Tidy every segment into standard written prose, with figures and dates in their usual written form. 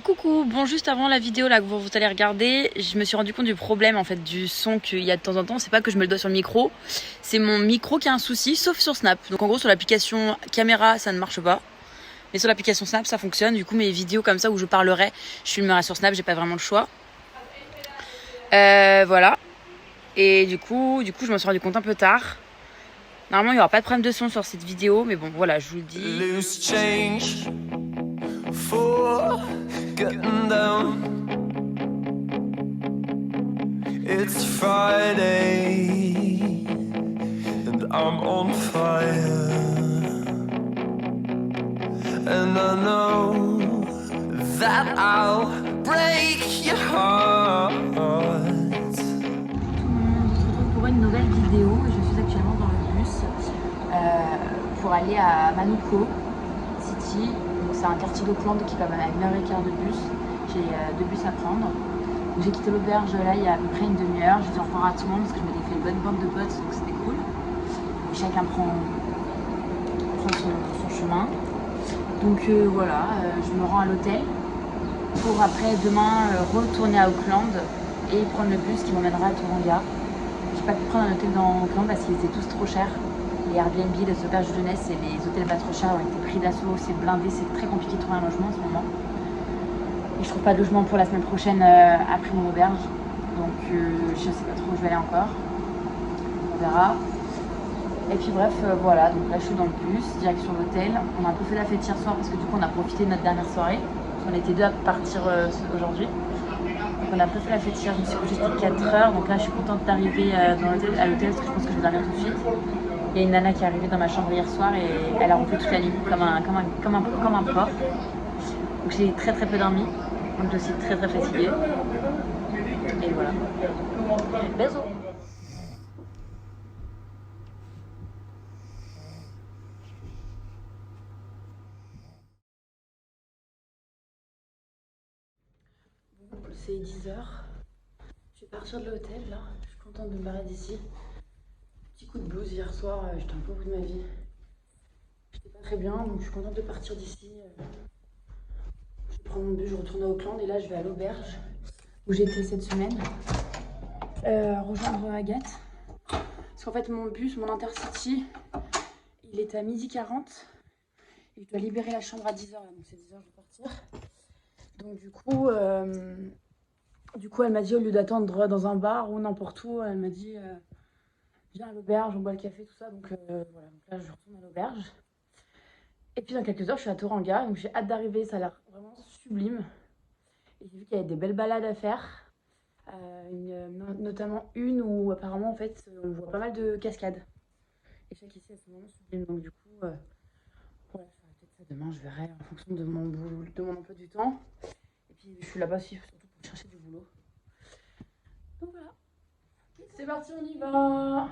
Coucou, bon juste avant la vidéo là que vous allez regarder, je me suis rendu compte du problème en fait du son qu'il y a de temps en temps. C'est pas que je me le dois sur le micro, c'est mon micro qui a un souci, sauf sur Snap. Donc en gros sur l'application caméra ça ne marche pas, mais sur l'application Snap ça fonctionne. Du coup mes vidéos comme ça où je parlerai, je filmerai sur Snap, j'ai pas vraiment le choix. Voilà. Et du coup je me suis rendu compte un peu tard. Normalement il n'y aura pas de problème de son sur cette vidéo, mais bon voilà, je vous le dis. Getting down. It's Friday and I'm on fire, and I know that I'll break your heart. Pour une nouvelle vidéo, je suis actuellement dans le bus pour aller à Manukau City. C'est un quartier d'Auckland qui est quand même à 1h15 de bus. J'ai 2 bus à prendre. J'ai quitté l'auberge là il y a à peu près une demi-heure. J'ai dit au revoir à tout le monde parce que je m'étais fait une bonne bande de potes, donc c'était cool. Et chacun prend son chemin. Donc voilà, je me rends à l'hôtel pour après demain retourner à Auckland et prendre le bus qui m'emmènera à Tauranga. J'ai pas pu prendre un hôtel dans Auckland parce qu'ils étaient tous trop chers. Les Airbnb, les auberges de jeunesse et les hôtels pas trop chers ont été pris d'assaut, c'est blindé, c'est très compliqué de trouver un logement en ce moment. Et je trouve pas de logement pour la semaine prochaine après mon auberge, donc je sais pas trop où je vais aller encore, on verra. Et puis bref, voilà, donc là je suis dans le bus, direction l'hôtel. On a un peu fait la fête hier soir parce que du coup on a profité de notre dernière soirée. On était deux à partir aujourd'hui. Donc on a un peu fait la fête hier, je me suis couchée, c'était 4h, donc là je suis contente d'arriver à l'hôtel parce que je pense que je vais dormir tout de suite. Il y a une nana qui est arrivée dans ma chambre hier soir et elle a ronflé toute la nuit comme un porc. Donc j'ai très peu dormi, donc je suis très fatiguée. Et voilà. Bisous. Bon, c'est 10h. Je vais partir de l'hôtel là. Je suis contente de me barrer d'ici. Petit coup de blues hier soir, j'étais un peu au bout de ma vie. J'étais pas très bien, donc je suis contente de partir d'ici. Je prends mon bus, je retourne à Auckland et là je vais à l'auberge où j'étais cette semaine rejoindre Agathe. Parce qu'en fait mon bus, mon Intercity, il est à 12h40 et je dois libérer la chambre à 10h, donc c'est 10h je vais partir. Donc du coup elle m'a dit au lieu d'attendre dans un bar ou n'importe où, elle m'a dit viens à l'auberge, on boit le café, tout ça. Donc voilà, donc là je retourne à l'auberge. Et puis dans quelques heures je suis à Tauranga, donc j'ai hâte d'arriver, ça a l'air vraiment sublime. Et j'ai vu qu'il y avait des belles balades à faire. Notamment une où apparemment en fait on voit pas mal de cascades. Et chaque ici c'est vraiment sublime. Donc du coup, voilà, je ferai peut-être ça demain, je verrai en fonction de mon emploi du temps. Et puis je suis là-bas aussi surtout pour chercher du boulot. Donc voilà. C'est parti, on y va.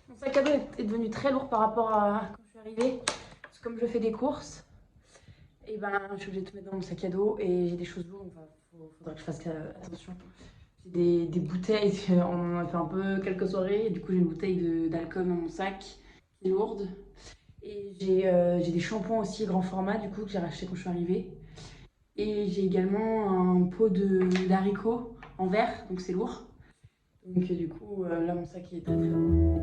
Mon sac à dos est devenu très lourd par rapport à quand je suis arrivée. Parce que comme je fais des courses, et ben je suis obligée de tout mettre dans mon sac à dos et j'ai des choses lourdes, donc faudra que je fasse attention. J'ai des bouteilles, on a fait un peu quelques soirées, et du coup j'ai une bouteille d'alcool dans mon sac qui est lourde. Et j'ai des shampoings aussi grand format du coup que j'ai racheté quand je suis arrivée. Et j'ai également un pot d'haricots en verre, donc c'est lourd. Donc du coup là mon sac il est très lourd.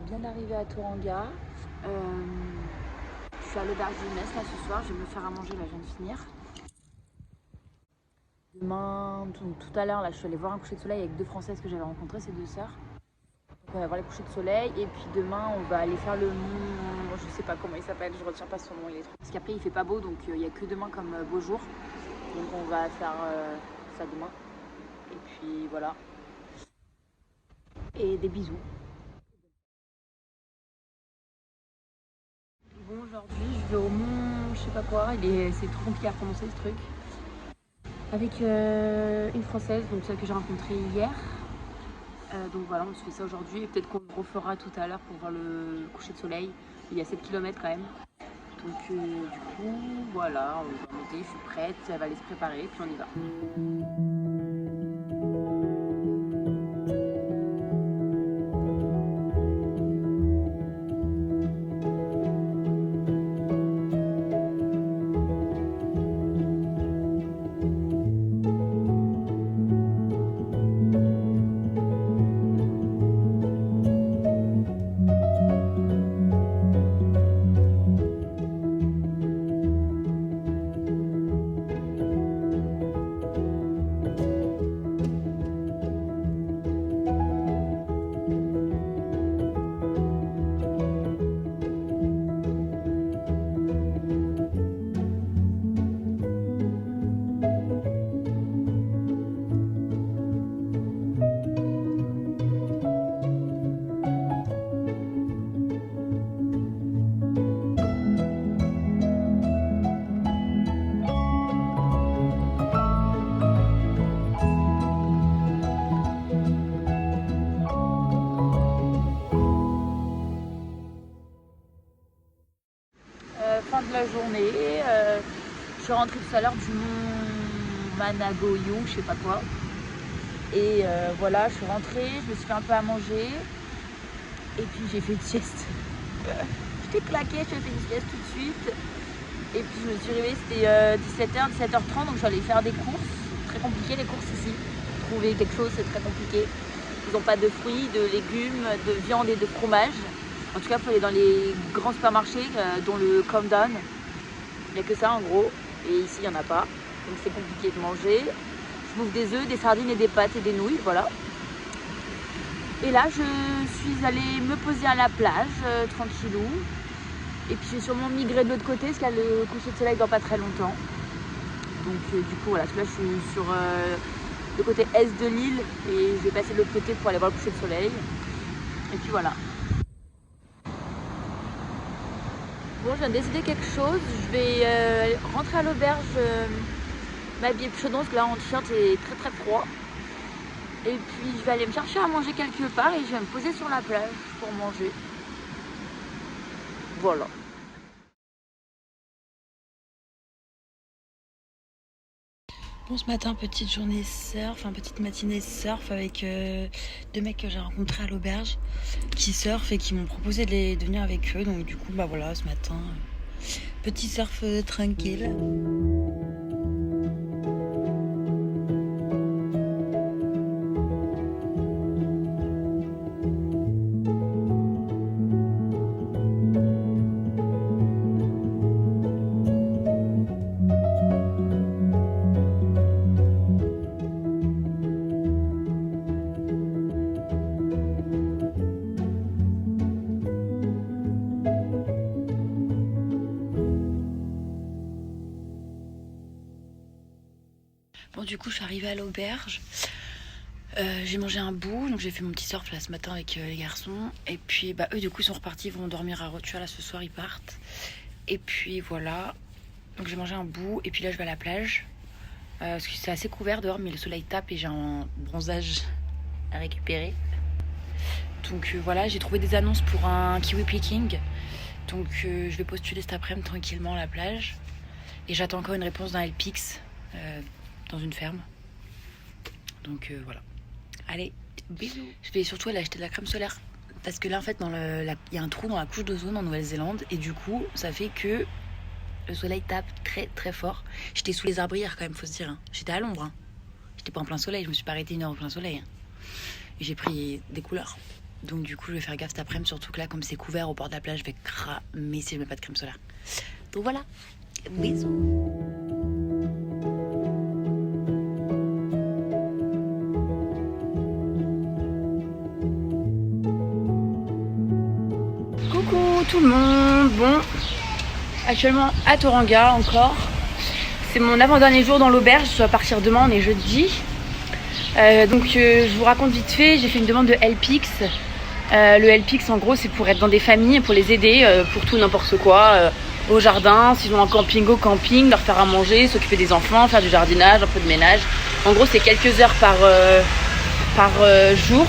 Bien arrivé à Tauranga. Je suis à l'auberge jeunesse là ce soir, je vais me faire à manger, là je viens de finir. Demain, tout à l'heure là je suis allée voir un coucher de soleil avec 2 Françaises que j'avais rencontrées, ces 2 sœurs. Donc on va voir les couchers de soleil et puis demain on va aller faire le mont, je sais pas comment il s'appelle, je retiens pas son nom, il est trop... Parce qu'après il fait pas beau donc il n'y a que demain comme beau jour. Donc on va faire ça demain. Et puis voilà. Et des bisous. Bon, aujourd'hui je vais au mont, je sais pas quoi, c'est trop compliqué à prononcer ce truc. Avec une Française, donc celle que j'ai rencontrée hier. Donc voilà, on se fait ça aujourd'hui et peut-être qu'on le refera tout à l'heure pour voir le coucher de soleil. Il y a 7 km quand même. Donc du coup, voilà, on va monter, je suis prête, elle va aller se préparer, puis on y va. Fin de la journée, je suis rentrée tout à l'heure du mont Managoyo, je sais pas quoi. Et voilà, je suis rentrée, je me suis fait un peu à manger. Et puis j'ai fait une sieste. J'étais claquée, je fait une sieste tout de suite. Et puis je me suis réveillée, c'était 17h, 17h30, donc je suis allée faire des courses. Très compliqué les courses ici. Trouver quelque chose, c'est très compliqué. Ils n'ont pas de fruits, de légumes, de viande et de fromage. En tout cas, il faut aller dans les grands supermarchés, dont le Countdown. Il n'y a que ça en gros. Et ici, il n'y en a pas. Donc c'est compliqué de manger. Je bouffe des œufs, des sardines et des pâtes et des nouilles, voilà. Et là, je suis allée me poser à la plage, tranquillou. Et puis j'ai sûrement migré de l'autre côté, parce qu'il y a le coucher de soleil dans pas très longtemps. Donc du coup, voilà, là je suis sur le côté est de l'île. Et je vais passer de l'autre côté pour aller voir le coucher de soleil. Et puis voilà. Bon, je viens de décider quelque chose. Je vais rentrer à l'auberge, m'habiller plus chaudement parce que là en t-shirt c'est très très froid. Et puis je vais aller me chercher à manger quelque part et je vais me poser sur la plage pour manger. Voilà. Bon, ce matin, petite journée surf, enfin petite matinée surf avec deux mecs que j'ai rencontrés à l'auberge qui surfent et qui m'ont proposé de venir avec eux. Donc du coup, bah voilà, ce matin, petit surf tranquille. Bon, du coup, je suis arrivée à l'auberge. J'ai mangé un bout, donc j'ai fait mon petit surf là ce matin avec les garçons. Et puis, bah, eux, du coup, ils sont repartis, ils vont dormir à Rotua. Là, ce soir, ils partent. Et puis, voilà. Donc, j'ai mangé un bout. Et puis là, je vais à la plage. Parce que c'est assez couvert dehors, mais le soleil tape et j'ai un bronzage à récupérer. Donc, voilà, j'ai trouvé des annonces pour un kiwi picking. Donc, je vais postuler cet après-midi tranquillement à la plage. Et j'attends encore une réponse d'un LPX. Dans une ferme. Donc voilà. Allez, bisous. Je vais surtout aller acheter de la crème solaire. Parce que là, en fait, il y a un trou dans la couche d'ozone en Nouvelle-Zélande. Et du coup, ça fait que le soleil tape très très fort. J'étais sous les arbres hier quand même, faut se dire. Hein. J'étais à l'ombre. Hein. J'étais pas en plein soleil. Je me suis pas arrêtée 1 heure en plein soleil. Hein. Et j'ai pris des couleurs. Donc du coup, je vais faire gaffe cet après-midi. Surtout que là, comme c'est couvert au bord de la plage, je vais cramer si je mets pas de crème solaire. Donc voilà. Bisous. Coucou tout le monde, bon, actuellement à Tauranga encore, c'est mon avant-dernier jour dans l'auberge, je dois partir demain, on est jeudi, donc je vous raconte vite fait, j'ai fait une demande de LPX, le LPX en gros c'est pour être dans des familles, pour les aider, pour tout n'importe quoi, au jardin, s'ils ont un camping au camping, leur faire à manger, s'occuper des enfants, faire du jardinage, un peu de ménage, en gros c'est quelques heures par jour.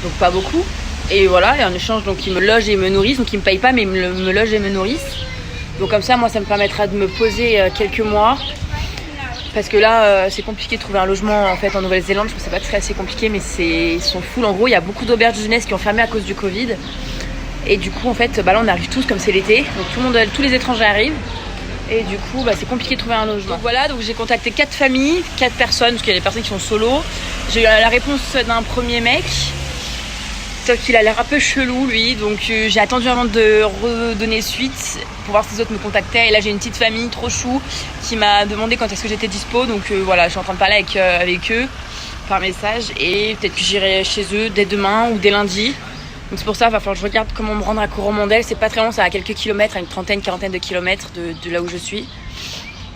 donc pas beaucoup. Et voilà, et en échange, donc ils me logent et me nourrissent, donc ils me payent pas, mais ils me logent et me nourrissent. Donc comme ça, moi, ça me permettra de me poser quelques mois. Parce que là, c'est compliqué de trouver un logement en fait en Nouvelle-Zélande. Je pensais pas que ce serait assez compliqué, mais ils sont full. En gros, il y a beaucoup d'auberges de jeunesse qui ont fermé à cause du Covid. Et du coup, en fait, là, on arrive tous comme c'est l'été. Donc tous les étrangers arrivent. Et du coup, c'est compliqué de trouver un logement. Donc voilà, donc j'ai contacté 4 familles, 4 personnes, parce qu'il y a des personnes qui sont solo. J'ai eu la réponse d'un premier mec. Sauf qu'il a l'air un peu chelou, lui. Donc j'ai attendu avant de redonner suite pour voir si les autres me contactaient. Et là, j'ai une petite famille trop chou qui m'a demandé quand est-ce que j'étais dispo. Donc voilà, je suis en train de parler avec eux par message. Et peut-être que j'irai chez eux dès demain ou dès lundi. Donc c'est pour ça, il va falloir que je regarde comment me rendre à Coromandel. C'est pas très long, c'est à quelques kilomètres, à une trentaine, quarantaine de kilomètres de là où je suis.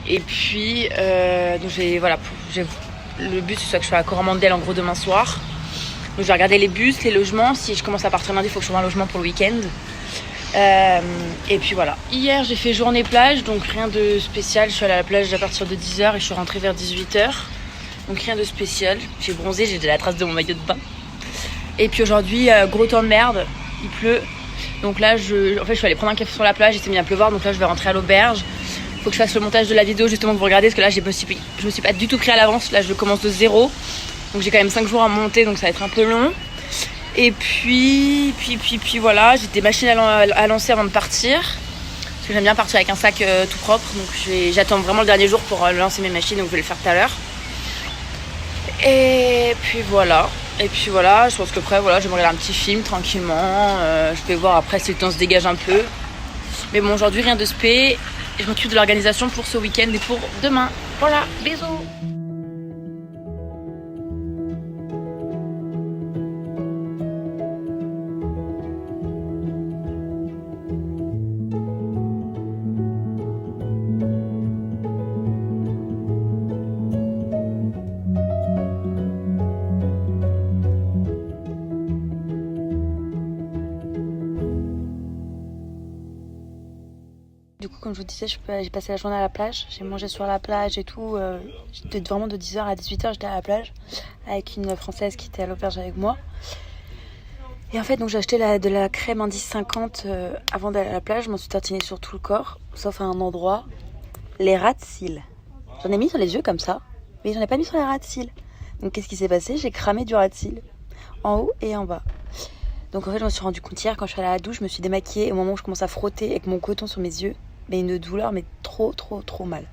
Et puis, donc le but c'est que je sois à Coromandel en gros demain soir. Donc je vais regarder les bus, les logements. Si je commence à partir lundi, il faut que je trouve un logement pour le week-end. Et puis voilà. Hier, j'ai fait journée plage, donc rien de spécial. Je suis allée à la plage à partir de 10h et je suis rentrée vers 18h. Donc rien de spécial. J'ai bronzé, j'ai de la trace de mon maillot de bain. Et puis aujourd'hui, gros temps de merde, il pleut. Donc là, je suis allée prendre un café sur la plage, il s'est mis à pleuvoir, donc là je vais rentrer à l'auberge. Faut que je fasse le montage de la vidéo justement pour vous regarder, parce que là je me suis pas du tout pris à l'avance, là je commence de zéro. Donc j'ai quand même 5 jours à monter, donc ça va être un peu long. Et puis voilà, j'ai des machines à lancer avant de partir. Parce que j'aime bien partir avec un sac tout propre, donc j'attends vraiment le dernier jour pour lancer mes machines, donc je vais le faire tout à l'heure. Et puis voilà, je pense que après, voilà, je vais me regarder un petit film tranquillement. Je vais voir après si le temps se dégage un peu. Mais bon, aujourd'hui, rien de spé. Je m'occupe de l'organisation pour ce week-end et pour demain. Voilà, bisous. Du coup, comme je vous disais, j'ai passé la journée à la plage. J'ai mangé sur la plage et tout. J'étais vraiment de 10h à 18h, j'étais à la plage avec une Française qui était à l'auberge avec moi. Et en fait, donc j'ai acheté de la crème indice 50 avant d'aller à la plage. Je m'en suis tartinée sur tout le corps, sauf à un endroit, les ras de cils. J'en ai mis sur les yeux comme ça, mais j'en ai pas mis sur les ras de cils. Donc qu'est-ce qui s'est passé? J'ai cramé du ras de cils, en haut et en bas. Donc en fait, je me suis rendu compte hier quand je suis allée à la douche, je me suis démaquillée. Et au moment où je commence à frotter avec mon coton sur mes yeux, mais une douleur, mais trop mal.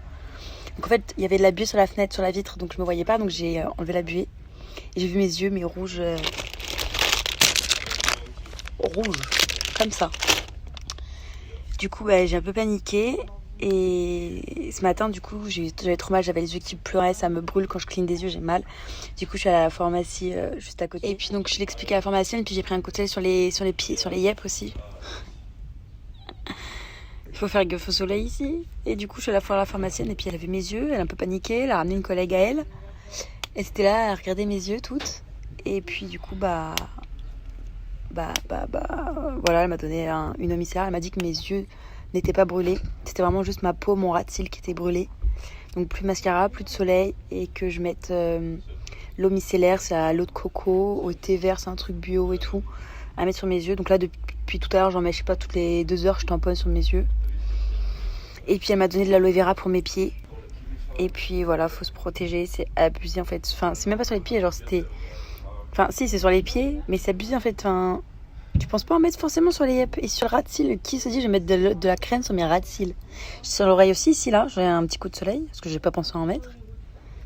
Donc en fait, il y avait de la buée sur la fenêtre, sur la vitre, donc je me voyais pas, donc j'ai enlevé la buée. Et j'ai vu mes yeux, mais rouges, comme ça. Du coup, j'ai un peu paniqué. Et ce matin, du coup, j'avais trop mal, j'avais les yeux qui pleuraient, ça me brûle quand je cligne des yeux, j'ai mal. Du coup, je suis allée à la pharmacie juste à côté. Et puis donc, je l'ai expliqué à la pharmacienne, puis j'ai pris un cocktail sur les pieds, sur les yeux aussi. Il faut faire gaffe au soleil ici. Et du coup, je suis allée voir la pharmacienne et puis elle a vu mes yeux, elle a un peu paniqué, elle a ramené une collègue à elle. Elle était là à regarder mes yeux toutes. Et puis du coup, voilà, elle m'a donné une eau micellaire. Elle m'a dit que mes yeux n'étaient pas brûlés. C'était vraiment juste ma peau, mon ras de cils qui était brûlé. Donc plus de mascara, plus de soleil et que je mette l'eau micellaire, c'est à l'eau de coco, au thé vert, c'est un truc bio et tout, à mettre sur mes yeux. Donc là, depuis tout à l'heure, j'en mets, je sais pas, toutes les 2 heures, je tamponne sur mes yeux. Et puis elle m'a donné de l'aloe vera pour mes pieds. Et puis voilà, faut se protéger, c'est abusé en fait. Enfin, c'est même pas sur les pieds, genre c'était... Enfin, si, c'est sur les pieds, mais c'est abusé en fait. Enfin, tu penses pas en mettre forcément sur les yeux et sur le ras de cils. Qui se dit je vais mettre de la crème sur mes ras de cils? Sur l'oreille aussi, ici là, j'ai un petit coup de soleil, parce que j'ai pas pensé à en mettre.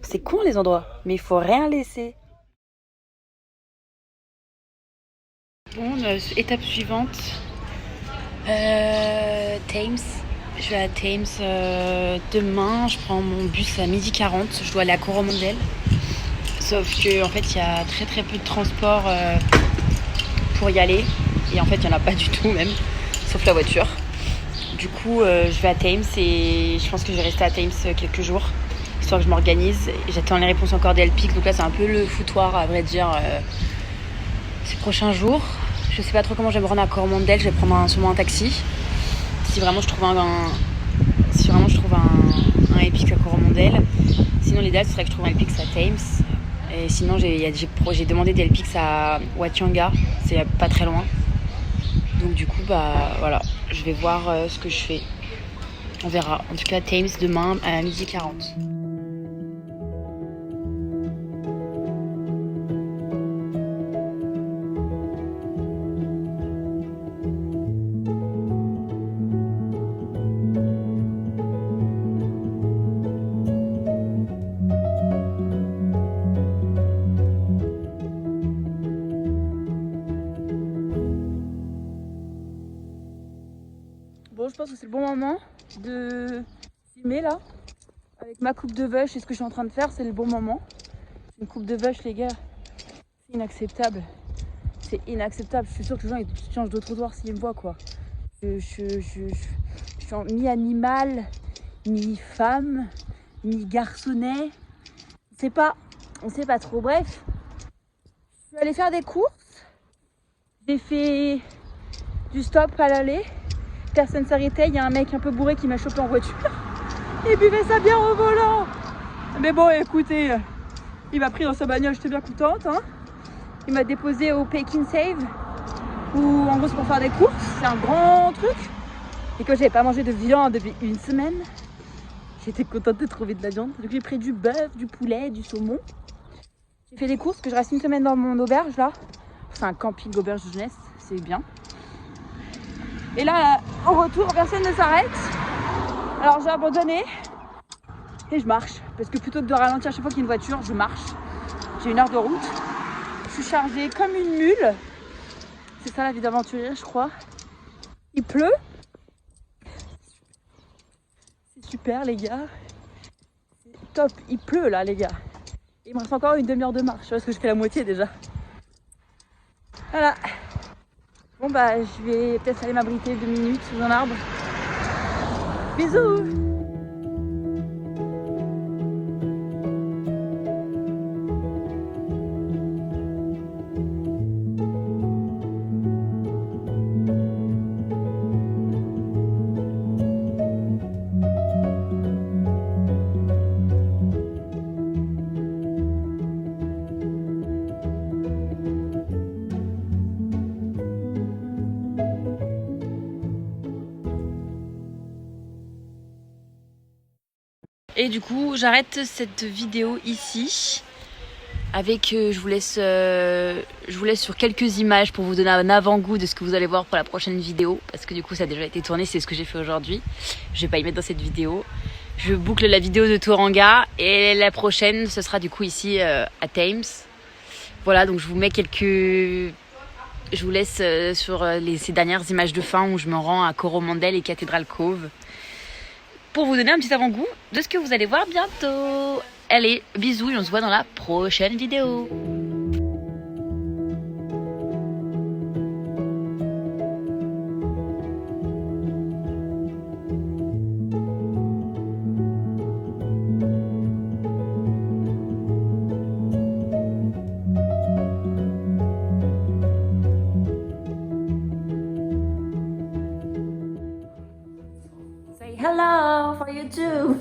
C'est con les endroits, mais il faut rien laisser. Bon, étape suivante. Thames. Je vais à Thames demain. Je prends mon bus à 12h40. Je dois aller à Coromandel. Sauf que en fait, il y a très peu de transport pour y aller. Et en fait, il n'y en a pas du tout même, sauf la voiture. Du coup, je vais à Thames et je pense que je vais rester à Thames quelques jours, histoire que je m'organise. J'attends les réponses encore des LPIC, donc là, c'est un peu le foutoir, à vrai dire, ces prochains jours. Je sais pas trop comment je vais me rendre à Coromandel. Je vais prendre sûrement un taxi. Si vraiment je trouve un EPIC à Coromandel. Sinon l'idéal ce serait que je trouve un EPIC à Thames. Et sinon, j'ai demandé des LPX à Watianga, c'est pas très loin. Donc du coup, bah voilà, je vais voir ce que je fais. On verra. En tout cas, Thames demain à 12h40. Bon, je pense que c'est le bon moment de filmer là. Avec ma coupe de vache et ce que je suis en train de faire, c'est le bon moment. Une coupe de vache, les gars, c'est inacceptable. C'est inacceptable. Je suis sûre que les gens ils changent de trottoir s'ils me voient, quoi. Je suis ni animal, ni femme, ni garçonnet. On sait pas trop. Bref, je suis allée faire des courses. J'ai fait du stop à l'aller. Personne s'arrêtait, il y a un mec un peu bourré qui m'a chopé en voiture. Il buvait sa bière au volant. Mais bon, écoutez, il m'a pris dans sa bagnole, j'étais bien contente. Hein. Il m'a déposé au Pake Save, où en gros c'est pour faire des courses, c'est un grand truc. Et que j'avais pas mangé de viande depuis une semaine, j'étais contente de trouver de la viande. Donc j'ai pris du bœuf, du poulet, du saumon. J'ai fait des courses, que je reste une semaine dans mon auberge là. C'est un camping auberge de jeunesse, c'est bien. Et là, au retour, personne ne s'arrête. Alors j'ai abandonné et je marche. Parce que plutôt que de ralentir à chaque fois qu'il y a une voiture, je marche. J'ai 1 heure de route. Je suis chargée comme une mule. C'est ça la vie d'aventurier, je crois. Il pleut. C'est super, les gars. C'est top. Il pleut là, les gars. Il me reste encore une demi-heure de marche. Parce que je fais la moitié déjà. Voilà. Bon bah je vais peut-être aller m'abriter 2 minutes sous un arbre. Bisous. Et du coup, j'arrête cette vidéo ici. Avec, je vous laisse sur quelques images pour vous donner un avant-goût de ce que vous allez voir pour la prochaine vidéo. Parce que du coup, ça a déjà été tourné, c'est ce que j'ai fait aujourd'hui. Je vais pas y mettre dans cette vidéo. Je boucle la vidéo de Tauranga et la prochaine, ce sera du coup ici à Thames. Voilà, donc je vous mets je vous laisse sur ces dernières images de fin où je me rends à Coromandel et Cathedral Cove. Pour vous donner un petit avant-goût de ce que vous allez voir bientôt. Allez, bisous et on se voit dans la prochaine vidéo. Say hello for you too.